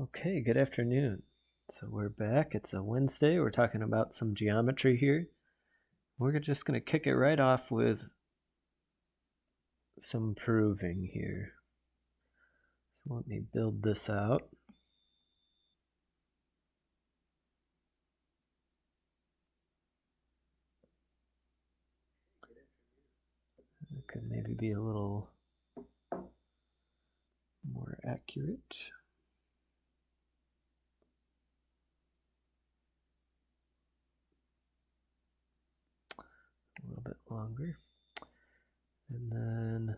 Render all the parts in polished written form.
Okay, good afternoon. So we're back. It's a Wednesday. We're talking about some geometry here. We're just going to kick it right off with some proving here. So let me build this out. It could maybe be a little more accurate. A little bit longer. And then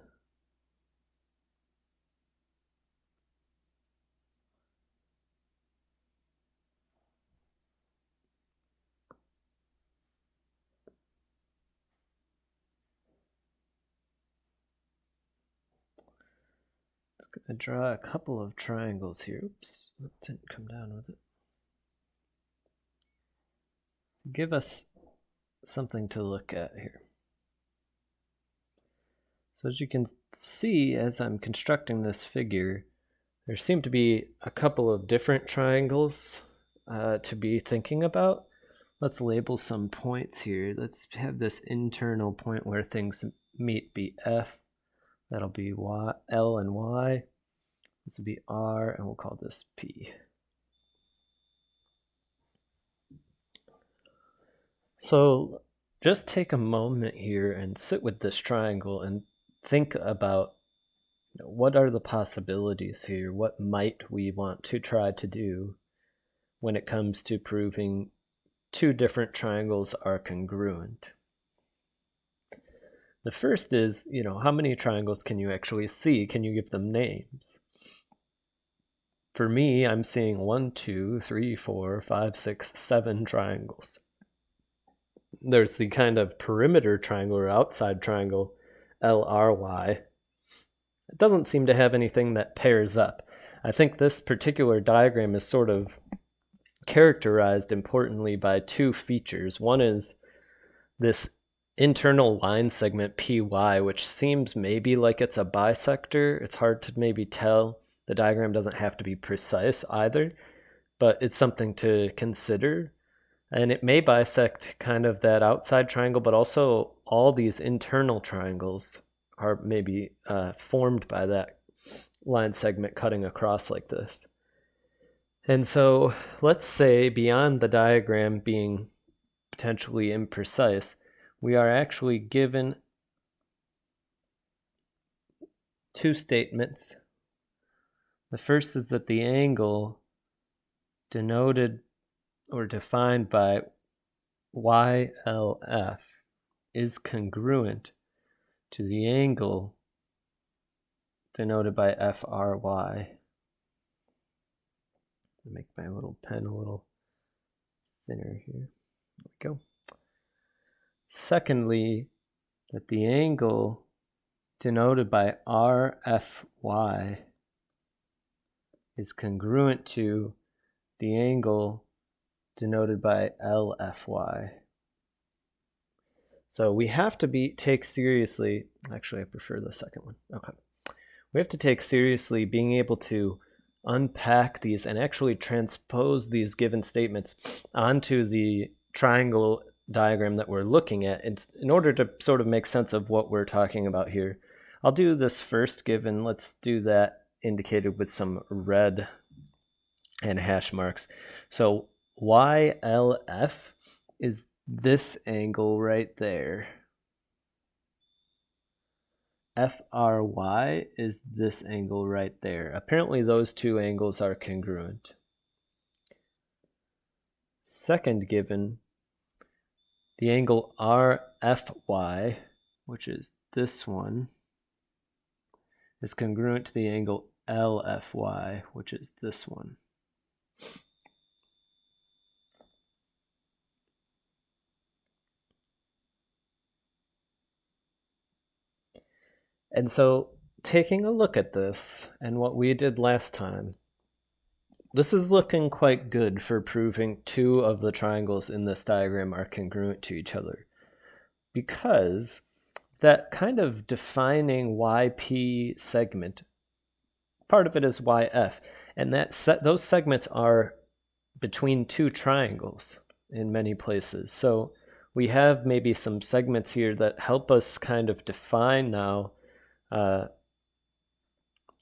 just going to draw a couple of triangles here. Oops, that didn't come down with it. Give us something to look at here. So as you can see, as I'm constructing this figure, there seem to be a couple of different triangles to be thinking about. Let's label some points here. Let's have this internal point where things meet be F. That'll be y, L and Y. This will be R, and we'll call this P. So just take a moment here and sit with this triangle and think about what are the possibilities here? What might we want to try to do when it comes to proving two different triangles are congruent? The first is, how many triangles can you actually see? Can you give them names? For me, I'm seeing 1, 2, 3, 4, 5, 6, 7 triangles. There's the kind of perimeter triangle or outside triangle, LRY. It doesn't seem to have anything that pairs up. I think this particular diagram is sort of characterized importantly by two features. One is this internal line segment PY, which seems maybe like it's a bisector. It's hard to maybe tell. The diagram doesn't have to be precise either, but it's something to consider. And it may bisect kind of that outside triangle, but also all these internal triangles are maybe formed by that line segment cutting across like this. And so let's say beyond the diagram being potentially imprecise, we are actually given two statements. The first is that the angle denoted or defined by YLF is congruent to the angle denoted by FRY. Make my little pen a little thinner here. There we go. Secondly, that the angle denoted by RFY is congruent to the angle denoted by LFY. So we have to take seriously, actually I prefer the second one. Okay. We have to take seriously being able to unpack these and actually transpose these given statements onto the triangle diagram that we're looking at in order to sort of make sense of what we're talking about here. I'll do this first given, let's do that indicated with some red and hash marks. So YLF is this angle right there. FRY is this angle right there. Apparently those two angles are congruent. Second given, the angle RFY, which is this one, is congruent to the angle LFY, which is this one. And so taking a look at this and what we did last time, this is looking quite good for proving two of the triangles in this diagram are congruent to each other, because that kind of defining YP segment, part of it is YF, And those segments are between two triangles in many places. So we have maybe some segments here that help us kind of define now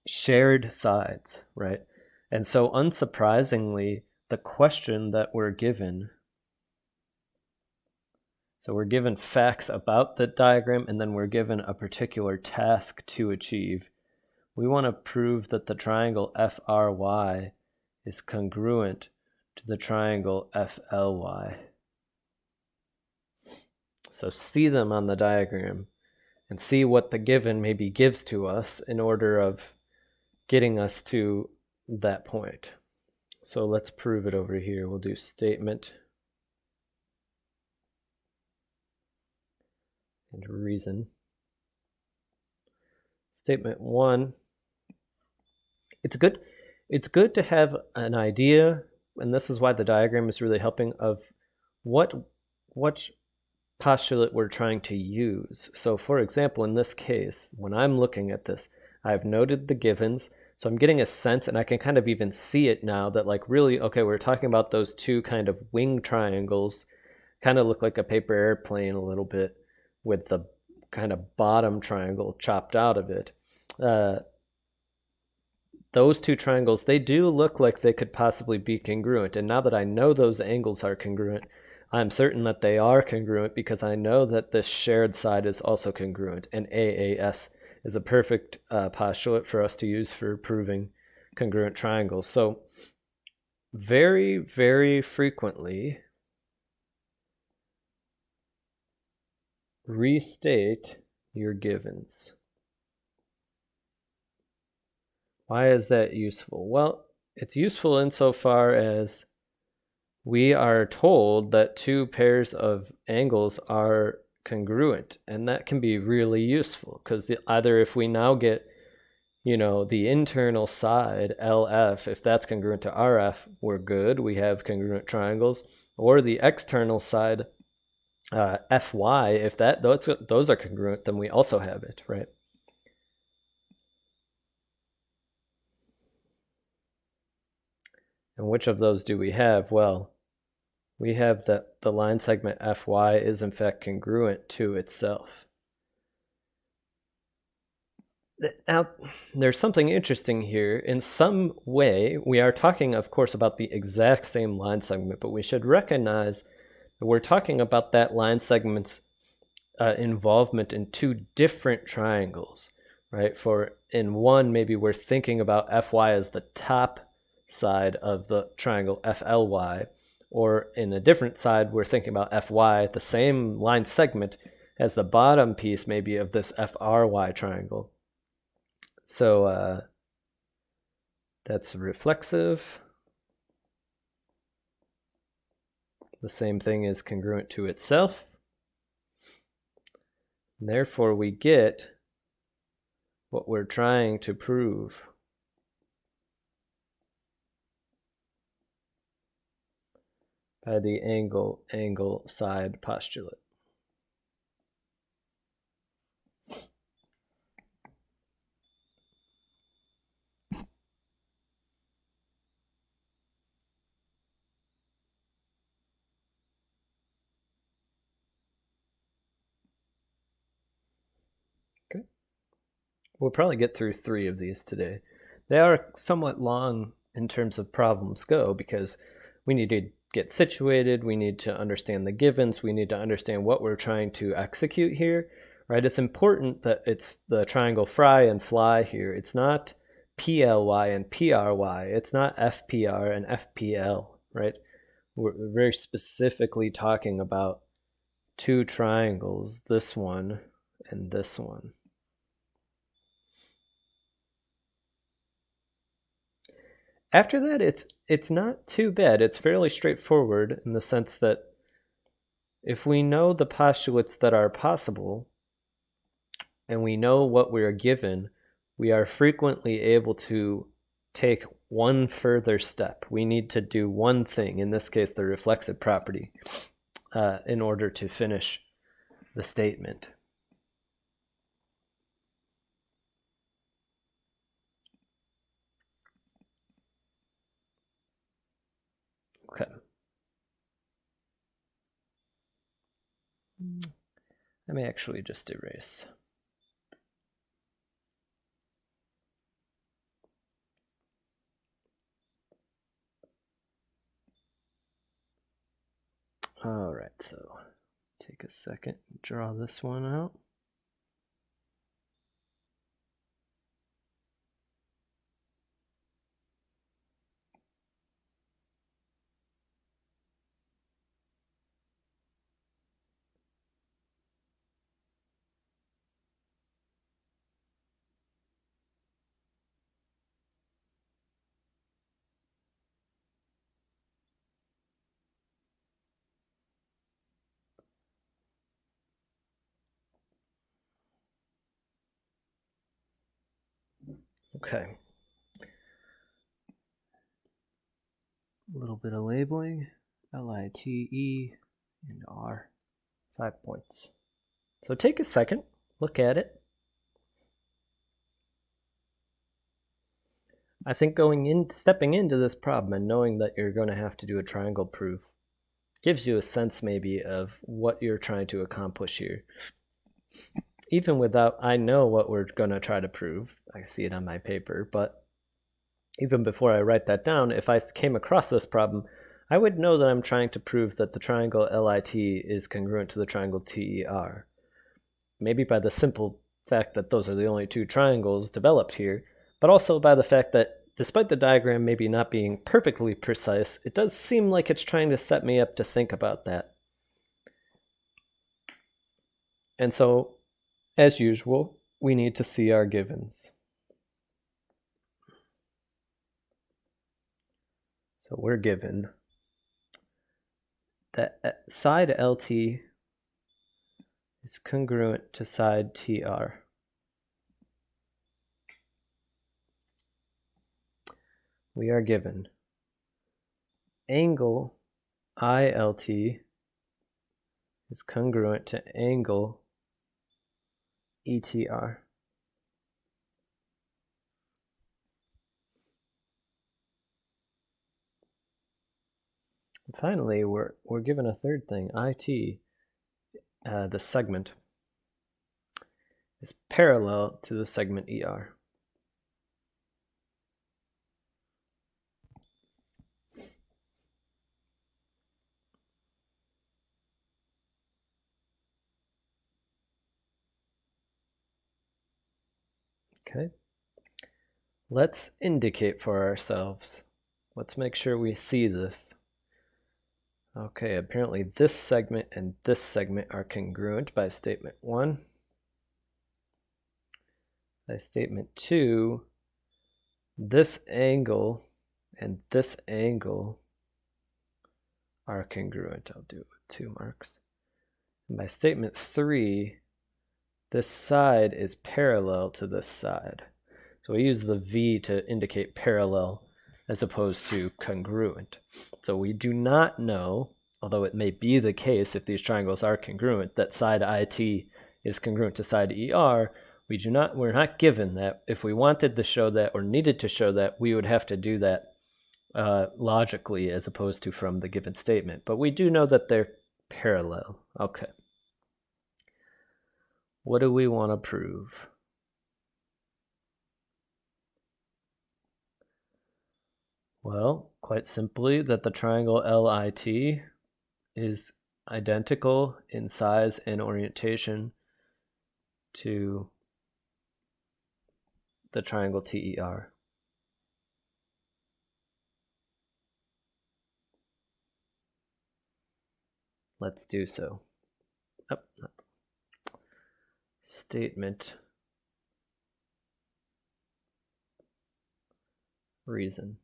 shared sides, right? And so unsurprisingly, the question that we're given, so we're given facts about the diagram, and then we're given a particular task to achieve. We want to prove that the triangle FRY is congruent to the triangle FLY. So see them on the diagram and see what the given maybe gives to us in order of getting us to that point. So let's prove it over here. We'll do statement and reason. Statement 1. It's good to have an idea, and this is why the diagram is really helping, of what postulate we're trying to use. So for example, in this case, when I'm looking at this, I've noted the givens, so I'm getting a sense, and I can kind of even see it now, that like really, okay, we're talking about those two kind of wing triangles, kind of look like a paper airplane a little bit, with the kind of bottom triangle chopped out of it. Those two triangles, they do look like they could possibly be congruent. And now that I know those angles are congruent, I'm certain that they are congruent because I know that this shared side is also congruent. And AAS is a perfect postulate for us to use for proving congruent triangles. So very, very frequently, restate your givens. Why is that useful? Well, it's useful insofar as we are told that two pairs of angles are congruent, and that can be really useful because either if we now get, the internal side LF, if that's congruent to RF, we're good, we have congruent triangles, or the external side FY, if those are congruent, then we also have it, right? And which of those do we have? Well, we have that the line segment FY is in fact congruent to itself. Now, there's something interesting here. In some way, we are talking, of course, about the exact same line segment, but we should recognize that we're talking about that line segment's involvement in two different triangles, right? For in one, maybe we're thinking about FY as the top side of the triangle FLY, or in a different side, we're thinking about FY, the same line segment, as the bottom piece maybe of this FRY triangle. So that's reflexive. The same thing is congruent to itself. And therefore, we get what we're trying to prove. By the angle side postulate. Okay. We'll probably get through 3 of these today. They are somewhat long in terms of problems go because we need to get situated, we need to understand the givens, we need to understand what we're trying to execute here, right? It's important that it's the triangle fry and fly here. It's not PLY and PRY. It's not FPR and FPL, right? We're very specifically talking about two triangles, this one and this one. After that, it's not too bad. It's fairly straightforward in the sense that if we know the postulates that are possible and we know what we are given, we are frequently able to take one further step. We need to do one thing, in this case, the reflexive property, in order to finish the statement. Okay. I may actually just erase. All right, so take a second, draw this one out. Okay. A little bit of labeling, L-I-T-E and R, 5 points. So take a second, look at it. I think stepping into this problem and knowing that you're going to have to do a triangle proof gives you a sense maybe of what you're trying to accomplish here. Even without, I know what we're going to try to prove. I see it on my paper, but even before I write that down, if I came across this problem, I would know that I'm trying to prove that the triangle LIT is congruent to the triangle TER. Maybe by the simple fact that those are the only two triangles developed here, but also by the fact that despite the diagram maybe not being perfectly precise, it does seem like it's trying to set me up to think about that. And so, as usual, we need to see our givens. So we're given that side LT is congruent to side TR. We are given angle ILT is congruent to angle ETR. And finally, we're given a third thing, IT, the segment, is parallel to the segment ER. Okay, let's indicate for ourselves. Let's make sure we see this. Okay, apparently this segment and this segment are congruent by statement 1. By statement 2, this angle and this angle are congruent. I'll do it with 2 marks. And by statement 3, this side is parallel to this side. So we use the V to indicate parallel as opposed to congruent. So we do not know, although it may be the case if these triangles are congruent, that side IT is congruent to side ER. We're not given that. If we wanted to show that or needed to show that, we would have to do that logically as opposed to from the given statement. But we do know that they're parallel. Okay. What do we want to prove? Well, quite simply that the triangle LIT is identical in size and orientation to the triangle TER. Let's do so. Statement, reason.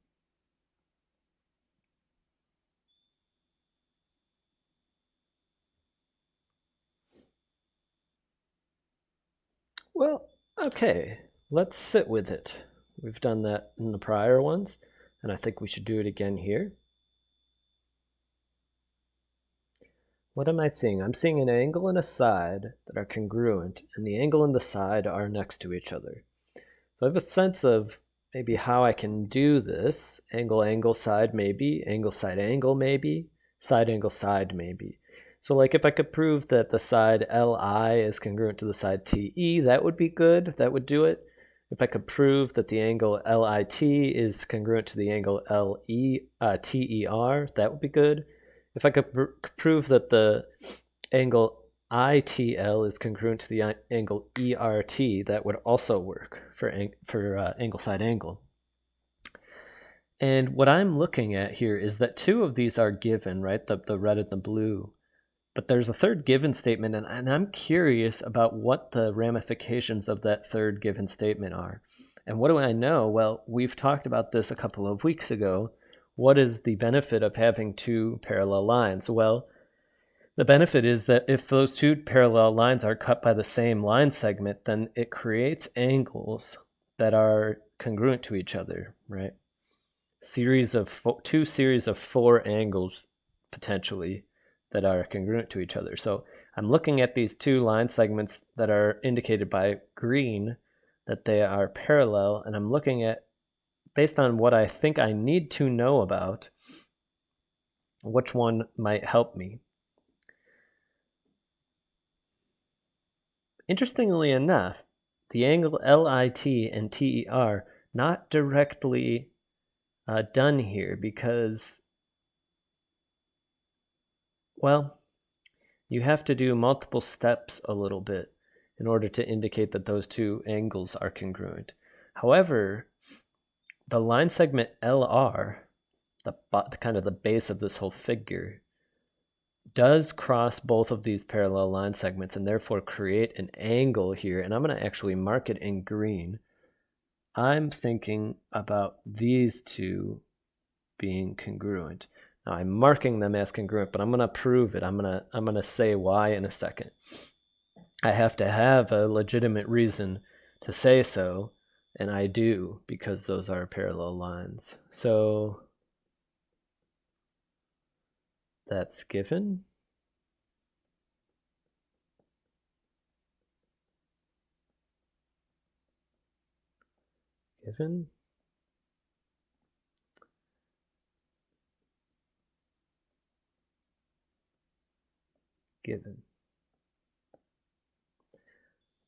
Well, okay, let's sit with it. We've done that in the prior ones, and I think we should do it again here. What am I seeing? I'm seeing an angle and a side that are congruent, and the angle and the side are next to each other. So I have a sense of maybe how I can do this. Angle, angle, side, maybe. Angle, maybe. Side, angle, side, maybe. So like if I could prove that the side LI is congruent to the side TE, that would be good. That would do it. If I could prove that the angle LIT is congruent to the angle TER, that would be good. If I could prove that the angle ITL is congruent to the angle ERT, that would also work for angle side angle. And what I'm looking at here is that two of these are given, right? The red and the blue. But there's a third given statement, and I'm curious about what the ramifications of that third given statement are. And what do I know? Well, we've talked about this a couple of weeks ago. What is the benefit of having two parallel lines? Well, the benefit is that if those two parallel lines are cut by the same line segment, then it creates angles that are congruent to each other, right? Two series of four angles, potentially, that are congruent to each other. So I'm looking at these two line segments that are indicated by green, that they are parallel, and I'm looking at, based on what I think I need to know about, which one might help me. Interestingly enough, the angle LIT and TER not directly done here because, well, you have to do multiple steps a little bit in order to indicate that those two angles are congruent. However, the line segment LR, the kind of the base of this whole figure, does cross both of these parallel line segments and therefore create an angle here. And I'm going to actually mark it in green. I'm thinking about these two being congruent. Now I'm marking them as congruent, but I'm going to prove it. I'm going to say why in a second. I have to have a legitimate reason to say so, and I do, because those are parallel lines. So that's given. Given. Given.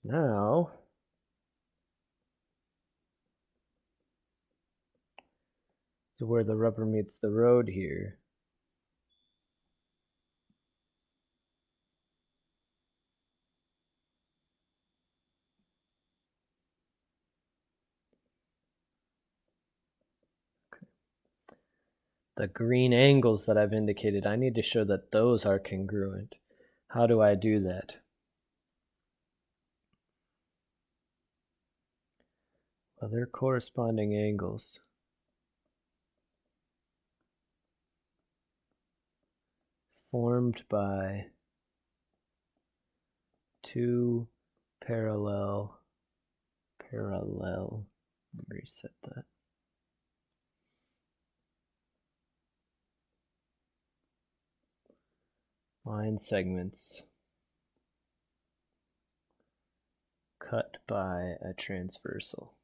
Now, to where the rubber meets the road here. The green angles that I've indicated, I need to show that those are congruent. How do I do that? Well, they're corresponding angles. Formed by two parallel, let me reset that. Line segments cut by a transversal.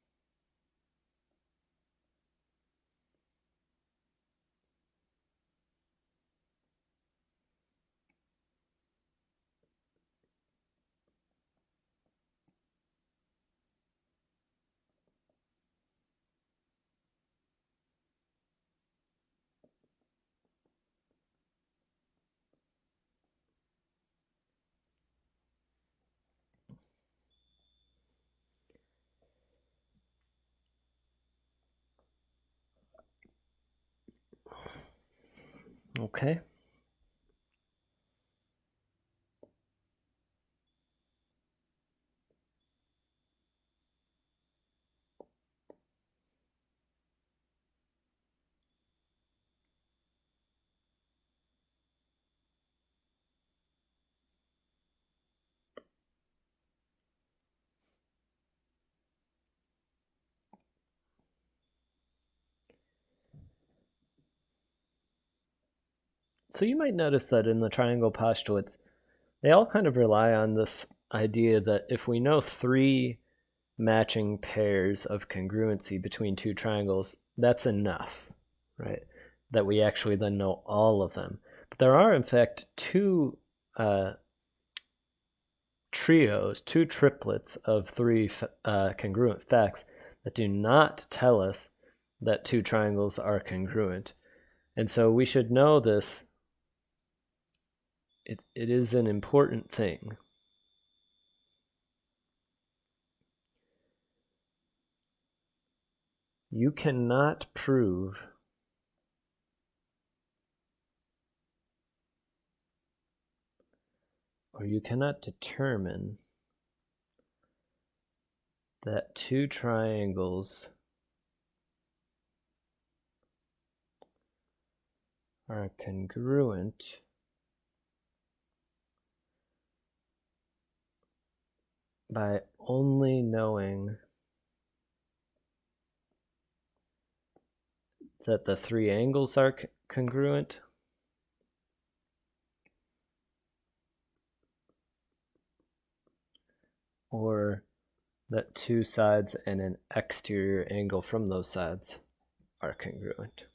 Okay. So you might notice that in the triangle postulates, they all kind of rely on this idea that if we know three matching pairs of congruency between two triangles, that's enough, right? That we actually then know all of them. But there are, in fact, two trios, two triplets of three congruent facts that do not tell us that two triangles are congruent. And so we should know this. It is an important thing. You cannot prove or you cannot determine that two triangles are congruent by only knowing that the three angles are congruent or that two sides and an exterior angle from those sides are congruent.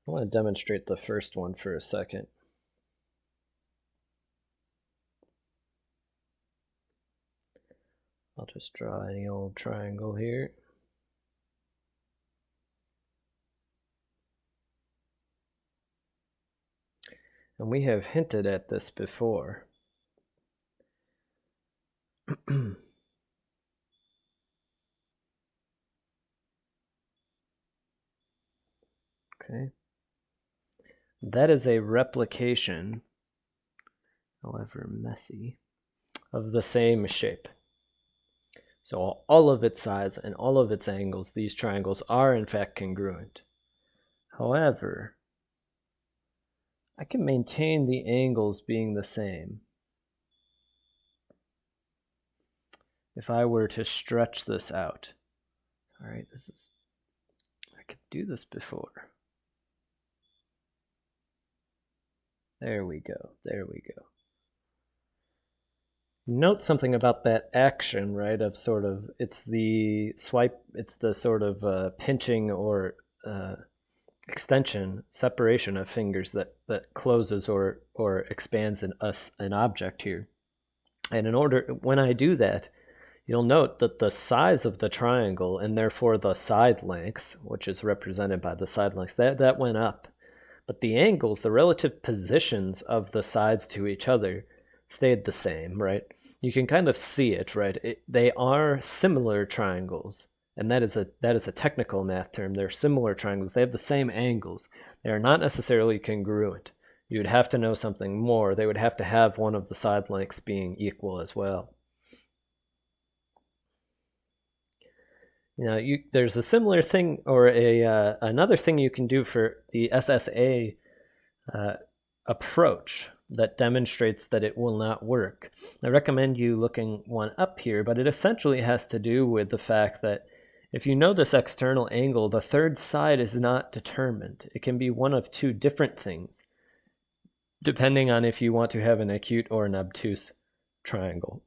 I want to demonstrate the first one for a second. I'll just draw any old triangle here. And we have hinted at this before. Okay. That is a replication, however messy, of the same shape. So all of its sides and all of its angles, these triangles are in fact congruent. However, I can maintain the angles being the same if I were to stretch this out. All right, I could do this before. There we go, there we go. Note something about that action, right, of sort of, it's the swipe, it's the sort of pinching or extension, separation of fingers that closes or expands an object here. And in order, when I do that, you'll note that the size of the triangle and therefore the side lengths, which is represented by the side lengths, that went up. But the angles, the relative positions of the sides to each other stayed the same, right? You can kind of see it, right? They are similar triangles. And that is a technical math term. They're similar triangles. They have the same angles. They are not necessarily congruent. You would have to know something more. They would have to have one of the side lengths being equal as well. Now, there's a similar thing, or another thing you can do for the SSA approach that demonstrates that it will not work. I recommend you looking one up here, but it essentially has to do with the fact that if you know this external angle, the third side is not determined. It can be one of two different things, depending on if you want to have an acute or an obtuse triangle.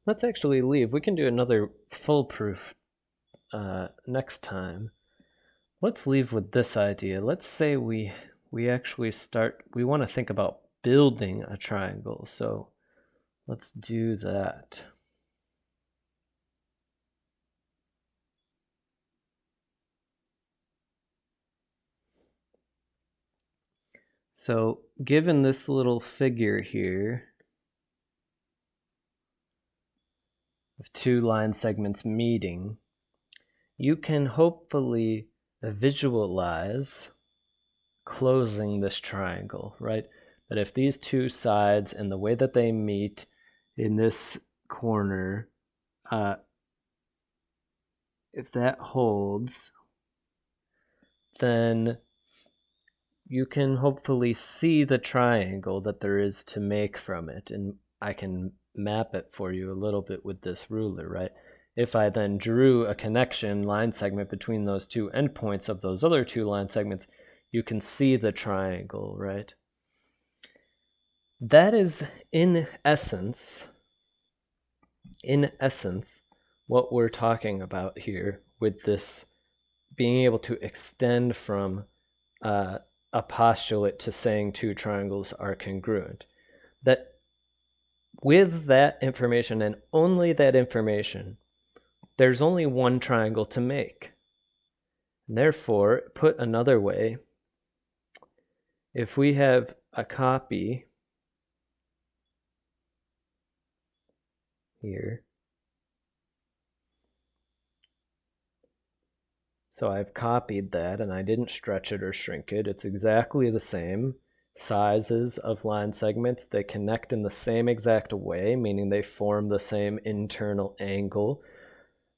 Let's actually leave. We can do another foolproof next time. Let's leave with this idea. Let's say we actually we want to think about building a triangle. So let's do that. So given this little figure here of two line segments meeting, you can hopefully visualize closing this triangle, right? That if these two sides and the way that they meet in this corner, if that holds, then you can hopefully see the triangle that there is to make from it. And I can map it for you a little bit with this ruler, right? If I then drew a connection line segment between those two endpoints of those other two line segments, you can see the triangle, right? That is in essence, what we're talking about here with this being able to extend from a postulate to saying two triangles are congruent. That with that information and only that information, there's only one triangle to make. And therefore, put another way, if we have a copy here, so I've copied that and I didn't stretch it or shrink it. It's exactly the same sizes of line segments. They connect in the same exact way, meaning they form the same internal angle.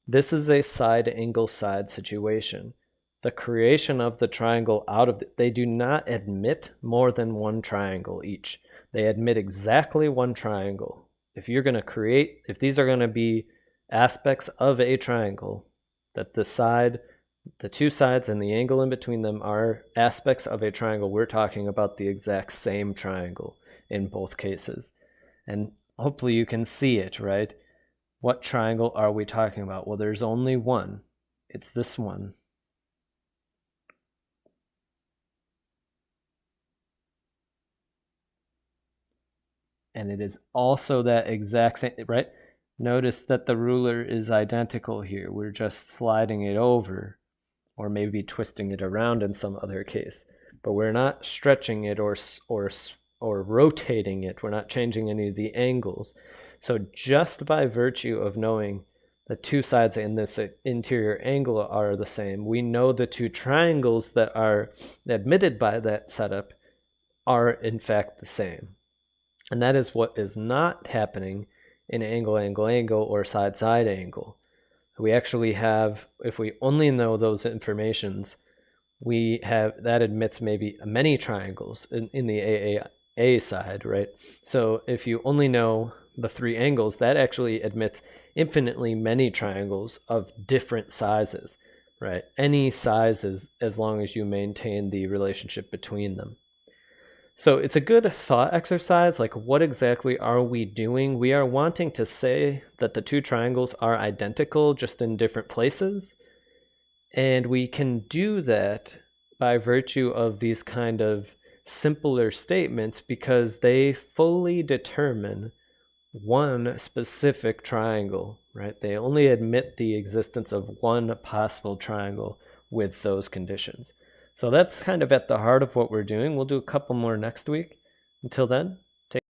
This is a side angle side situation. The creation of the triangle out of they do not admit more than one triangle each. They admit exactly one triangle. If you're going to create, if these are going to be aspects of a triangle, that the two sides and the angle in between them are aspects of a triangle, we're talking about the exact same triangle in both cases. And hopefully you can see it, right? What triangle are we talking about? Well, there's only one. It's this one. And it is also that exact same, right? Notice that the ruler is identical here. We're just sliding it over, or maybe twisting it around in some other case. But we're not stretching it or rotating it. We're not changing any of the angles. So just by virtue of knowing the two sides in this interior angle are the same, we know the two triangles that are admitted by that setup are in fact the same. And that is what is not happening in angle, angle, angle, or side, side angle. We actually have, if we only know those informations, we have, that admits maybe many triangles in the AAA side, right? So if you only know the three angles, that actually admits infinitely many triangles of different sizes, right? Any sizes, as long as you maintain the relationship between them. So it's a good thought exercise, like what exactly are we doing? We are wanting to say that the two triangles are identical, just in different places. And we can do that by virtue of these kind of simpler statements because they fully determine one specific triangle, right? They only admit the existence of one possible triangle with those conditions. So that's kind of at the heart of what we're doing. We'll do a couple more next week. Until then,